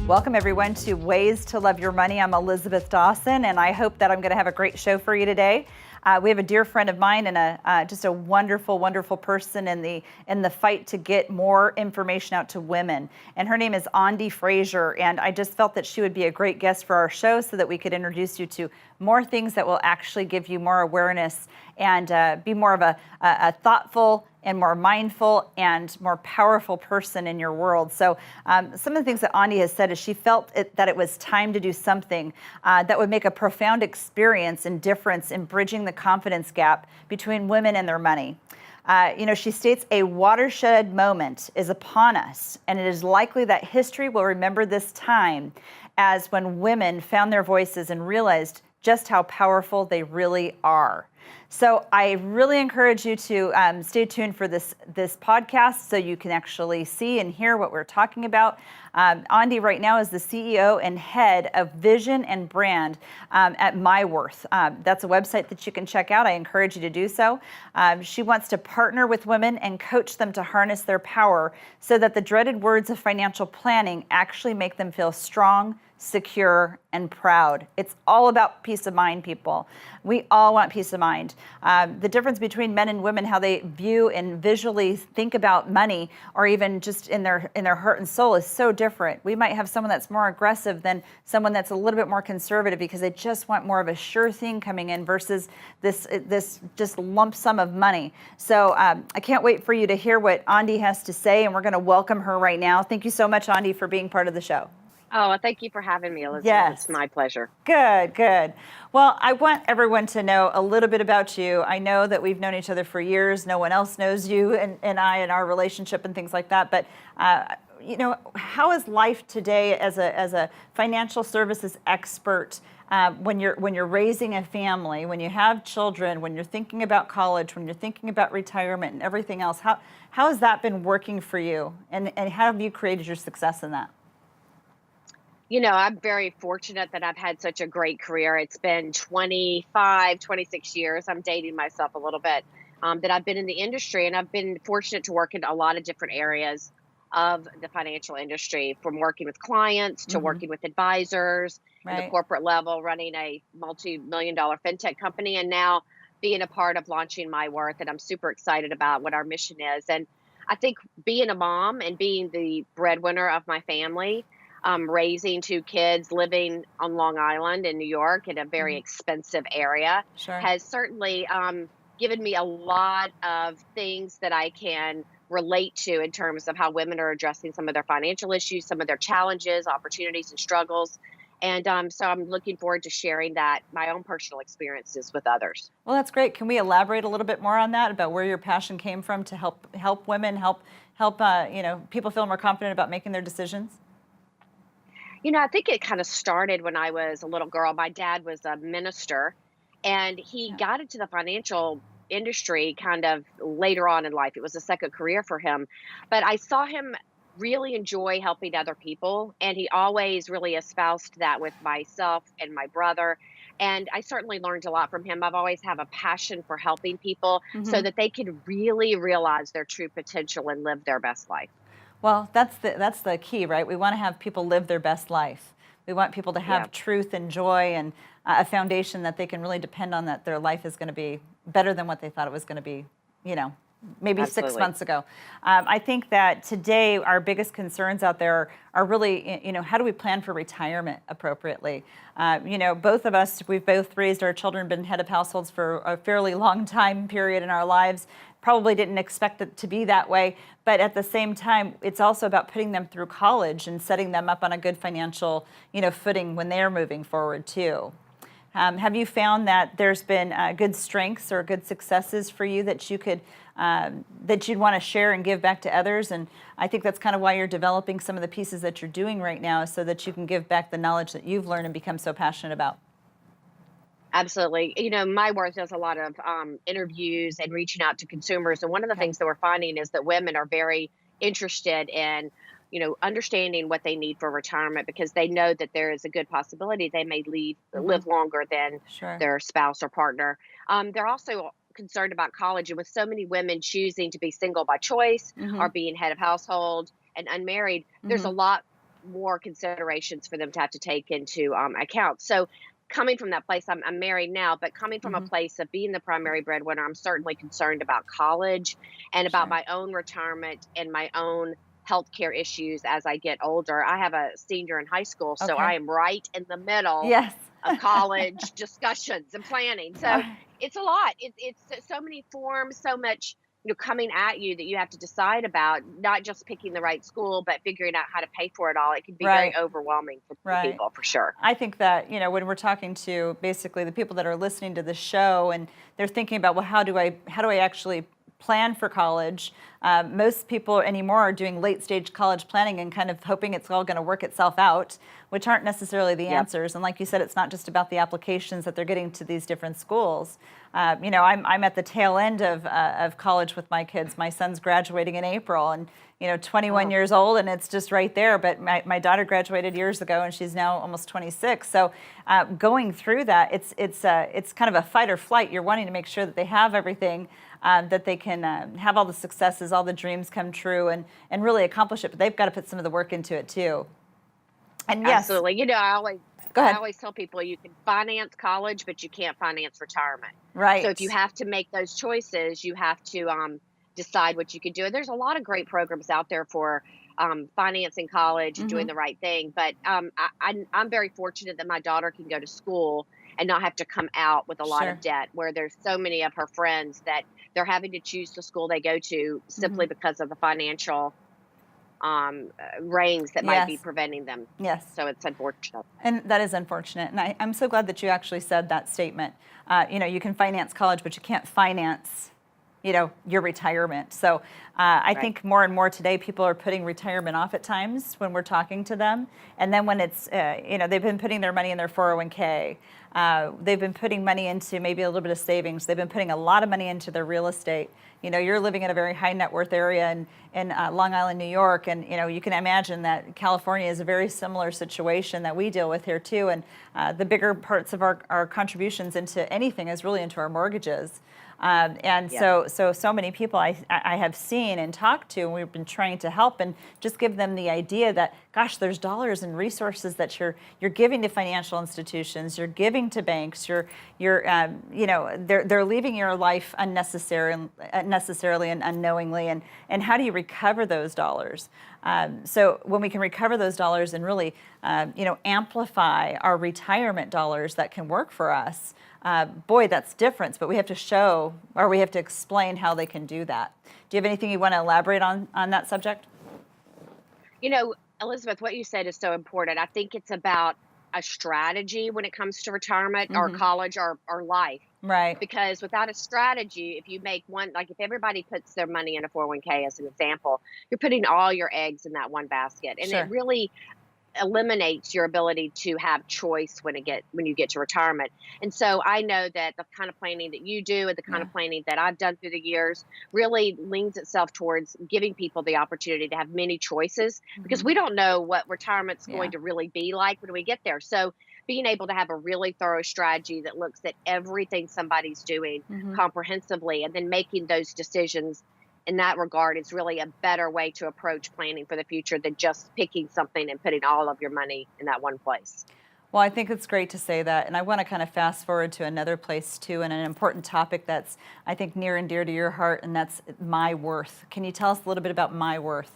Welcome everyone to Ways to Love Your Money. I'm Elisabeth Dawson, and I hope that I'm going to have a great show for you today. We have a dear friend of mine and just a wonderful, wonderful person in the fight to get more information out to women. And her name is Ande Frazier, and I just felt that she would be a great guest for our show so that we could introduce you to more things that will actually give you more awareness and be more of a thoughtful and more mindful and more powerful person in your world. So some of the things that Andi has said is she felt that it was time to do something that would make a profound experience and difference in bridging the confidence gap between women and their money. She states a watershed moment is upon us, and it is likely that history will remember this time as when women found their voices and realized just how powerful they really are. So I really encourage you to stay tuned for this podcast so you can actually see and hear what we're talking about. Andi right now is the CEO and head of vision and brand at myWorth. That's a website that you can check out. I encourage you to do so. She wants to partner with women and coach them to harness their power so that the dreaded words of financial planning actually make them feel strong, secure, and proud. It's all about peace of mind, people. We all want peace of mind. The difference between men and women, how they view and visually think about money, or even just in their heart and soul, is so different. We might have someone that's more aggressive than someone that's a little bit more conservative because they just want more of a sure thing coming in versus this just lump sum of money. So I can't wait for you to hear what Andi has to say, and we're going to welcome her right now. Thank you so much, Andi, for being part of the show. Oh, thank you for having me, Elizabeth. Yes. It's my pleasure. Good, good. Well, I want everyone to know a little bit about you. I know that we've known each other for years. No one else knows you and I and our relationship and things like that. But, how is life today as a financial services expert when you're raising a family, when you have children, when you're thinking about college, when you're thinking about retirement and everything else? How has that been working for you? And how have you created your success in that? I'm very fortunate that I've had such a great career. It's been 25, 26 years. I'm dating myself a little bit that I've been in the industry, and I've been fortunate to work in a lot of different areas of the financial industry, from working with clients to working with advisors at the corporate level, running a multi-million-dollar fintech company, and now being a part of launching myWorth. And I'm super excited about what our mission is. And I think being a mom and being the breadwinner of my family, raising two kids, living on Long Island in New York in a very expensive area, has certainly given me a lot of things that I can relate to in terms of how women are addressing some of their financial issues, some of their challenges, opportunities, and struggles. And so I'm looking forward to sharing my own personal experiences with others. Well, that's great. Can we elaborate a little bit more on that, about where your passion came from to help women, help people feel more confident about making their decisions? I think it kind of started when I was a little girl. My dad was a minister, and he got into the financial industry kind of later on in life. It was a second career for him. But I saw him really enjoy helping other people, and he always really espoused that with myself and my brother. And I certainly learned a lot from him. I've always have a passion for helping people so that they can really realize their true potential and live their best life. Well, that's the key, right? We want to have people live their best life. We want people to have truth and joy and a foundation that they can really depend on, that their life is going to be better than what they thought it was going to be, maybe Absolutely. 6 months ago. I think that today our biggest concerns out there are really, how do we plan for retirement appropriately? Both of us, we've both raised our children, been head of households for a fairly long time period in our lives. Probably didn't expect it to be that way, but at the same time, it's also about putting them through college and setting them up on a good financial, footing when they're moving forward too. Have you found that there's been good strengths or good successes for you that you'd want to share and give back to others? And I think that's kind of why you're developing some of the pieces that you're doing right now, so that you can give back the knowledge that you've learned and become so passionate about. Absolutely. myWorth does a lot of interviews and reaching out to consumers. And one of the things that we're finding is that women are very interested in, understanding what they need for retirement, because they know that there is a good possibility they may live longer than their spouse or partner. They're also concerned about college. And with so many women choosing to be single by choice or being head of household and unmarried, there's a lot more considerations for them to have to take into account. So, coming from that place, I'm married now, but coming from a Hmm. place of being the primary breadwinner, I'm certainly concerned about college and about Sure. my own retirement and my own healthcare issues as I get older. I have a senior in high school, so I Okay. am right in the middle Yes. of college discussions and planning. So Uh, it's a lot. It's so many forms, so much coming at you that you have to decide about, not just picking the right school, but figuring out how to pay for it all. It can be very right. overwhelming for some Right. people, for sure. I think that, when we're talking to basically the people that are listening to the show and they're thinking about, well, how do I actually plan for college? Most people anymore are doing late stage college planning and kind of hoping it's all going to work itself out, which aren't necessarily the Yep. answers. And like you said, it's not just about the applications that they're getting to these different schools. I'm at the tail end of college with my kids. My son's graduating in April, and 21 Oh, years old, and it's just right there. But my daughter graduated years ago, and she's now almost 26. So going through that, it's kind of a fight or flight. You're wanting to make sure that they have everything, that they can have all the successes, all the dreams come true, and really accomplish it. But they've got to put some of the work into it too. And yes, absolutely. go I ahead. always tell people you can finance college, but you can't finance retirement. So if you Right. have to make those choices, you have to decide what you can do. And there's a lot of great programs out there for financing college and doing Hmm. the right thing. But I'm very fortunate that my daughter can go to school and not have to come out with a lot of Sure. debt, where there's so many of her friends that they're having to choose the school they go to Hmm. simply because of the financial reins that might be Yes. preventing them. Yes. So it's unfortunate. And that is unfortunate. And I'm so glad that you actually said that statement. You can finance college, but you can't finance, your retirement. So I Right. think more and more today, people are putting retirement off at times when we're talking to them. And then when it's, they've been putting their money in their 401k. They've been putting money into maybe a little bit of savings. They've been putting a lot of money into their real estate. You're living in a very high net worth area in Long Island, New York, and you can imagine that California is a very similar situation that we deal with here too. And the bigger parts of our contributions into anything is really into our mortgages. And Yeah. so many people I have seen and talked to, and we've been trying to help and just give them the idea that, gosh, there's dollars and resources that you're giving to financial institutions, you're giving to banks, they're leaving your life unnecessarily and unknowingly, and how do you recover those dollars? So when we can recover those dollars and really, amplify our retirement dollars that can work for us, boy, that's different. But we have to show, or we have to explain how they can do that. Do you have anything you want to elaborate on that subject? You know, Elizabeth, what you said is so important. I think it's about a strategy when it comes to retirement or Hmm. college or life. Right. Because without a strategy, if you make one, like if everybody puts their money in a 401k as an example, you're putting all your eggs in that one basket. And it Sure. really eliminates your ability to have choice when you get to retirement. And so I know that the kind of planning that you do and the kind Yeah. of planning that I've done through the years really leans itself towards giving people the opportunity to have many choices, because Hmm. we don't know what retirement's Yeah. going to really be like when we get there. So being able to have a really thorough strategy that looks at everything somebody's doing Hmm. comprehensively and then making those decisions in that regard is really a better way to approach planning for the future than just picking something and putting all of your money in that one place. Well, I think it's great to say that. And I want to kind of fast forward to another place too, and an important topic that's, I think, near and dear to your heart, and that's myWorth. Can you tell us a little bit about myWorth?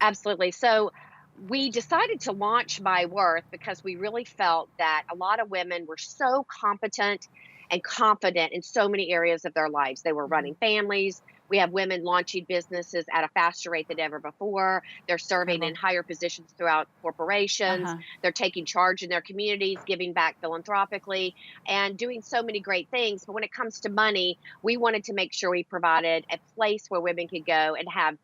Absolutely. So we decided to launch myWorth because we really felt that a lot of women were so competent and confident in so many areas of their lives. They were Hmm. running families. We have women launching businesses at a faster rate than ever before. They're serving in Incredible. higher positions throughout corporations. Uh-huh. They're taking charge in their communities, giving back philanthropically, and doing so many great things. But when it comes to money, we wanted to make sure we provided a place where women could go and have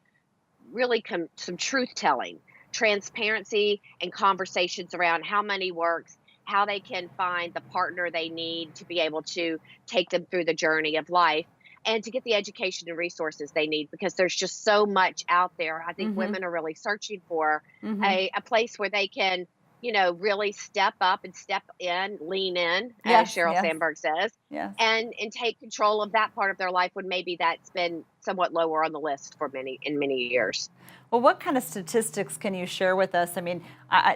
really some truth telling, transparency, and conversations around how money works, how they can find the partner they need to be able to take them through the journey of life, and to get the education and resources they need, because there's just so much out there. I think Hmm. women are really searching for Hmm. a place where they can, really step up and step in, lean in, as Yes, Sheryl yes, Sandberg says, yes. and take control of that part of their life when maybe that's been somewhat lower on the list for many years. Well, what kind of statistics can you share with us? I mean,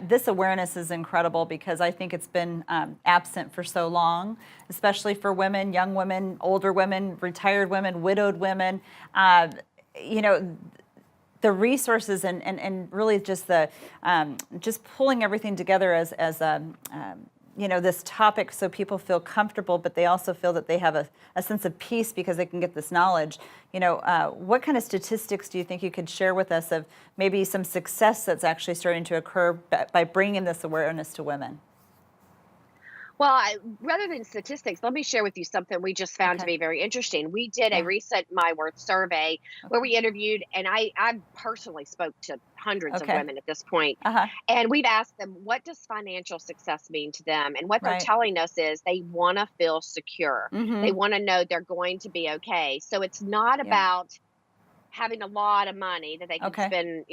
this awareness is incredible because I think it's been absent for so long, especially for women, young women, older women, retired women, widowed women. Uh, you know, the resources and really just the just pulling everything together as a this topic so people feel comfortable, but they also feel that they have a sense of peace because they can get this knowledge. What kind of statistics do you think you could share with us of maybe some success that's actually starting to occur by bringing this awareness to women? Well, rather than statistics, let me share with you something we just found to Okay. be very interesting. We did a Yeah. recent myWorth survey where Okay. we interviewed, and I personally spoke to hundreds of Okay. women at this point, Uh-huh. and we've asked them, what does financial success mean to them? And what they're Right. telling us is they want to feel secure. They Mm-hmm. want to know they're going to be okay. So it's not Yeah. about having a lot of money that they can Okay. spend,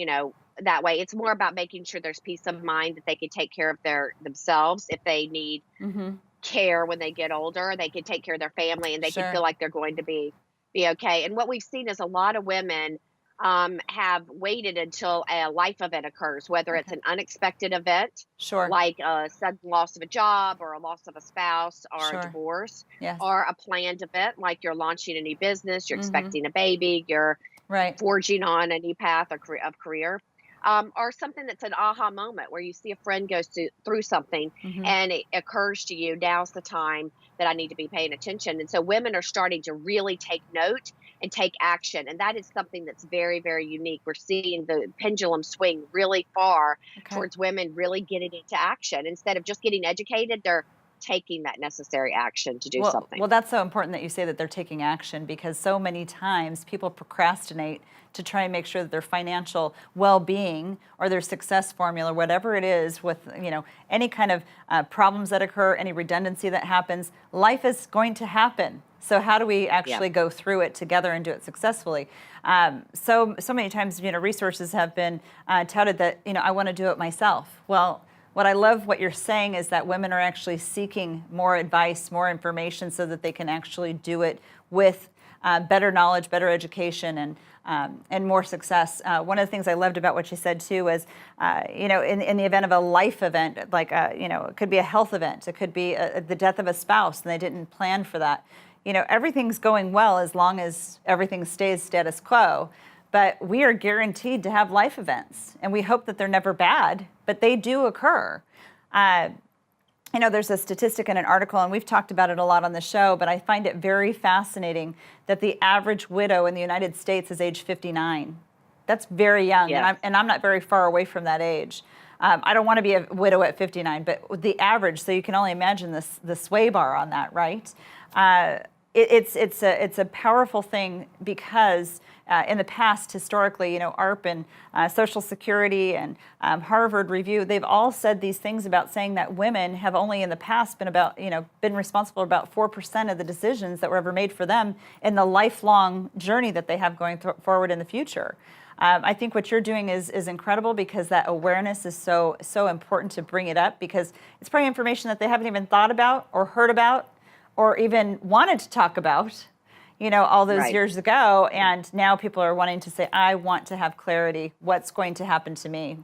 that way. It's more about making sure there's peace of mind that they can take care of themselves if they need Mm-hmm. care when they get older. They can take care of their family and they can feel Sure. like they're going to be okay. And what we've seen is a lot of women have waited until a life event occurs, whether it's Okay. an unexpected event Sure. like a sudden loss of a job or a loss of a spouse or a Sure. divorce, Yes. or a planned event like you're launching a new business, you're Mm-hmm. expecting a baby, you're Right. forging on a new path of career, or something that's an aha moment where you see a friend goes through something Mm-hmm. and it occurs to you, now's the time that I need to be paying attention. And so women are starting to really take note and take action. And that is something that's very, very unique. We're seeing the pendulum swing really far Okay. towards women really getting into action. Instead of just getting educated, they're taking that necessary action to do something. Well, that's so important that you say that they're taking action because so many times people procrastinate to try and make sure that their financial well-being or their success formula, whatever it is, with any kind of problems that occur, any redundancy that happens, life is going to happen. So how do we Yeah. actually go through it together and do it successfully? So many times, resources have been touted that I want to do it myself. Well, what I love what you're saying is that women are actually seeking more advice, more information so that they can actually do it with better knowledge, better education, and more success. One of the things I loved about what you said too was, in the event of a life event, like it could be a health event, it could be the death of a spouse, and they didn't plan for that. Everything's going well as long as everything stays status quo. But we are guaranteed to have life events, and we hope that they're never bad, but they do occur. Uh, there's a statistic in an article, and we've talked about it a lot on the show, but I find it very fascinating that the average widow in the United States is age 59. That's very young, Yes. and I'm not very far away from that age. I don't want to be a widow at 59, but the average, so you can only imagine the sway bar on that, right? It's a powerful thing because in the past, historically, ARP and Social Security and Harvard Review, they've all said these things about saying that women have only in the past been responsible for about 4% of the decisions that were ever made for them in the lifelong journey that they have going forward in the future. I think what you're doing is incredible because that awareness is so important to bring it up because it's probably information that they haven't even thought about or heard about or even wanted to talk about, all those Right. years ago. And now people are wanting to say, I want to have clarity. What's going to happen to me?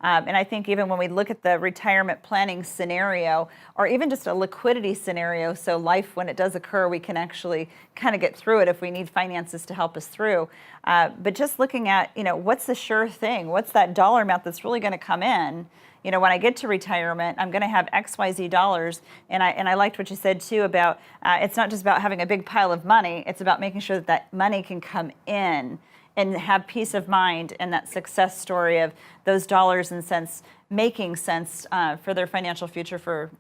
And I think even when we look at the retirement planning scenario, or even just a liquidity scenario, so life, when it does occur, we can actually kind of get through it if we need finances to help us through. But just looking at, what's the sure thing? What's that dollar amount that's really going to come in? When I get to retirement, I'm going to have XYZ dollars. And I liked what you said, too, about it's not just about having a big pile of money. It's about making sure that that money can come in and have peace of mind and that success story of those dollars and cents making sense for their financial future for,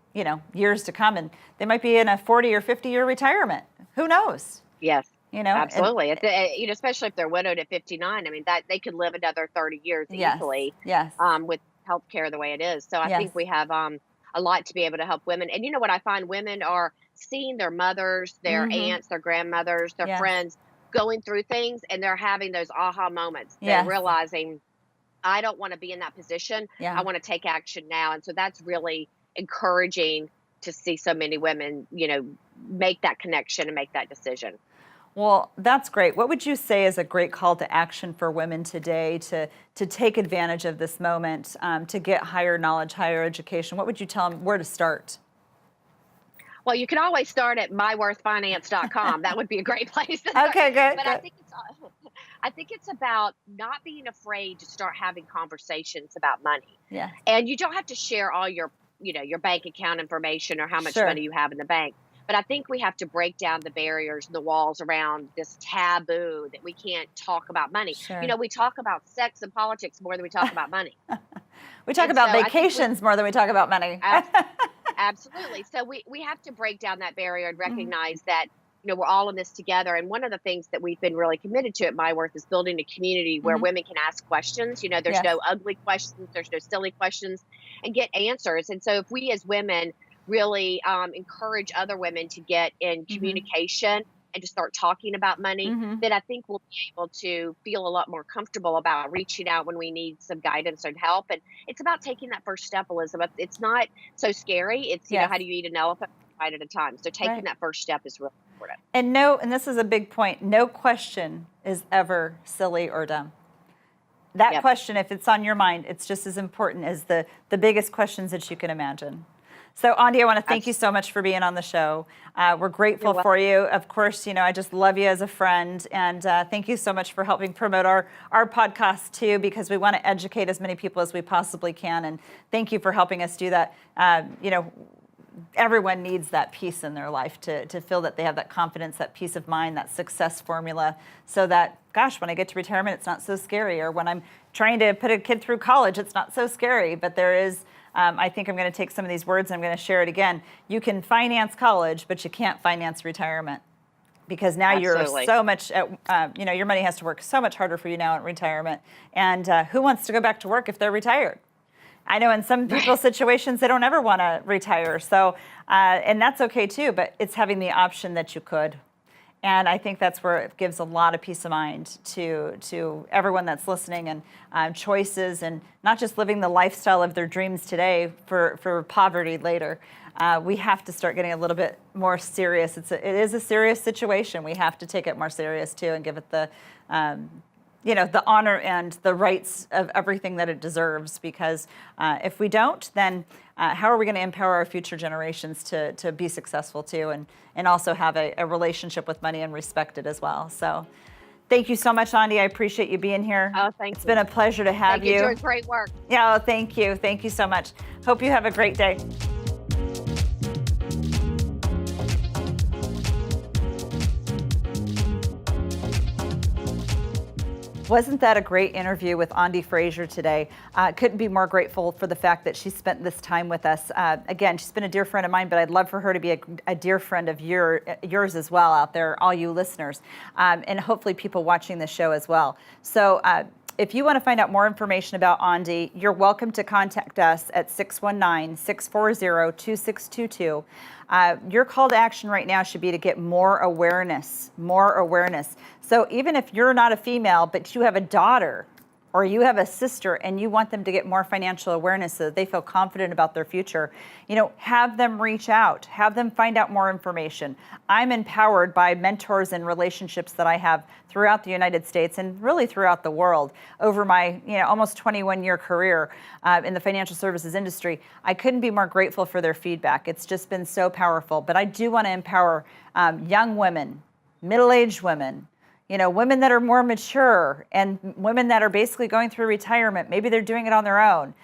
years to come. And they might be in a 40 or 50-year retirement. Who knows? Yes. And Absolutely. Especially if they're widowed at 59. I mean, that they could live another 30 years yes, easily, yes, with healthcare the way it is. So I yes, think we have a lot to be able to help women. And you know what I find, women are seeing their mothers, their mm-hmm, aunts, their grandmothers, their yes, friends going through things, and they're having those aha moments. They're yes, realizing I don't want to be in that position. Yeah. I want to take action now. And so that's really encouraging to see so many women, make that connection and make that decision. Well, that's great. What would you say is a great call to action for women today to take advantage of this moment, to get higher knowledge, higher education? What would you tell them where to start? Well, you can always start at myworthfinance.com. That would be a great place to start. Okay, good. But Good. I think it's about not being afraid to start having conversations about money. Yeah. And you don't have to share all your bank account information or how much Sure. money you have in the bank. But I think we have to break down the barriers and the walls around this taboo that we can't talk about money. Sure. We talk about sex and politics more than we talk about money. We talk And about so I think vacations more than we talk about money. absolutely. So we have to break down that barrier and recognize that, we're all in this together. And one of the things that we've been really committed to at myWorth is building a community where women can ask questions. There's Yes. no ugly questions, there's no silly questions, and get answers. And so if we as women really encourage other women to get in communication and to start talking about money, then I think we'll be able to feel a lot more comfortable about reaching out when we need some guidance and help. And it's about taking that first step, Elizabeth. It's not so scary. It's, Yes. how do you eat an elephant one bite at a time? So taking Right. that first step is really important. And this is a big point, no question is ever silly or dumb. That Yep. question, if it's on your mind, it's just as important as the biggest questions that you can imagine. So, Andi, I want to thank you so much for being on the show. We're grateful for you. Of course, I just love you as a friend. And thank you so much for helping promote our podcast, too, because we want to educate as many people as we possibly can. And thank you for helping us do that. Everyone needs that peace in their life to feel that they have that confidence, that peace of mind, that success formula, so that, gosh, when I get to retirement, it's not so scary. Or when I'm trying to put a kid through college, it's not so scary. But there is... I think I'm going to take some of these words and I'm going to share it again. You can finance college, but you can't finance retirement, because now Absolutely. you're so much, your money has to work so much harder for you now in retirement. And who wants to go back to work if they're retired? I know in some people's situations, they don't ever want to retire. So, and that's okay too, but it's having the option that you could. And I think that's where it gives a lot of peace of mind to everyone that's listening, and choices, and not just living the lifestyle of their dreams today for poverty later. We have to start getting a little bit more serious. It is a serious situation. We have to take it more serious too, and give it the honor and the rights of everything that it deserves. Because if we don't, then how are we going to empower our future generations to be successful too, and also have a relationship with money and respect it as well? So thank you so much, Andi. I appreciate you being here. Oh, thank you. It's been a pleasure to have you. You're doing great work. Yeah, thank you. Thank you so much. Hope you have a great day. Wasn't that a great interview with Ande Frazier today? Couldn't be more grateful for the fact that she spent this time with us. Again, she's been a dear friend of mine, but I'd love for her to be a dear friend of yours as well out there, all you listeners, and hopefully people watching the show as well. So if you want to find out more information about Ande, you're welcome to contact us at 619-640-2622. Your call to action right now should be to get more awareness, So even if you're not a female, but you have a daughter or you have a sister and you want them to get more financial awareness so that they feel confident about their future, have them reach out, have them find out more information. I'm empowered by mentors and relationships that I have throughout the United States and really throughout the world over my almost 21-year career in the financial services industry. I couldn't be more grateful for their feedback. It's just been so powerful. But I do want to empower young women, middle-aged women, women that are more mature, and women that are basically going through retirement. Maybe they're doing it on their own.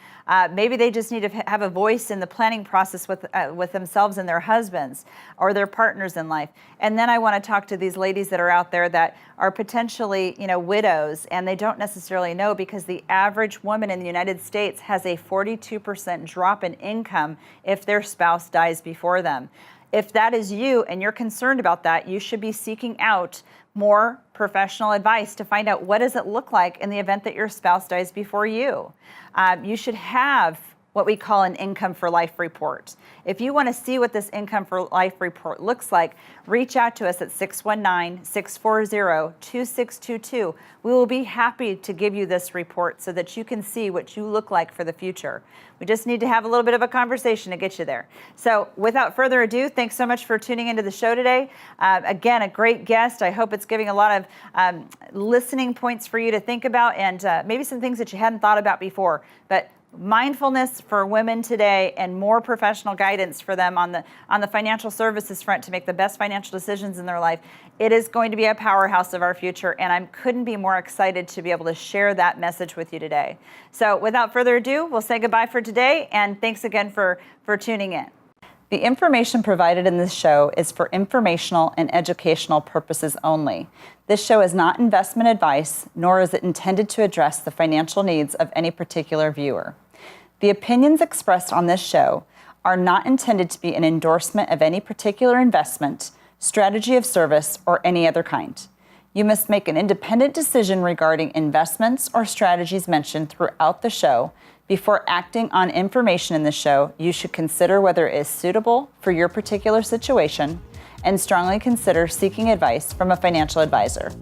Maybe they just need to have a voice in the planning process with themselves and their husbands or their partners in life. And then I want to talk to these ladies that are out there that are potentially, widows, and they don't necessarily know, because the average woman in the United States has a 42% drop in income if their spouse dies before them. If that is you and you're concerned about that, you should be seeking out more professional advice to find out what does it look like in the event that your spouse dies before you. You should have what we call an income for life report. If you want to see what this income for life report looks like, reach out to us at 619-640-2622. We will be happy to give you this report so that you can see what you look like for the future. We just need to have a little bit of a conversation to get you there. So without further ado, thanks so much for tuning into the show today. Again, a great guest. I hope it's giving a lot of listening points for you to think about, and maybe some things that you hadn't thought about before. But mindfulness for women today and more professional guidance for them on the financial services front to make the best financial decisions in their life. It is going to be a powerhouse of our future, and I couldn't be more excited to be able to share that message with you today. So without further ado, we'll say goodbye for today, and thanks again for tuning in. The information provided in this show is for informational and educational purposes only. This show is not investment advice, nor is it intended to address the financial needs of any particular viewer. The opinions expressed on this show are not intended to be an endorsement of any particular investment, strategy of service, or any other kind. You must make an independent decision regarding investments or strategies mentioned throughout the show. Before acting on information in the show, you should consider whether it is suitable for your particular situation and strongly consider seeking advice from a financial advisor.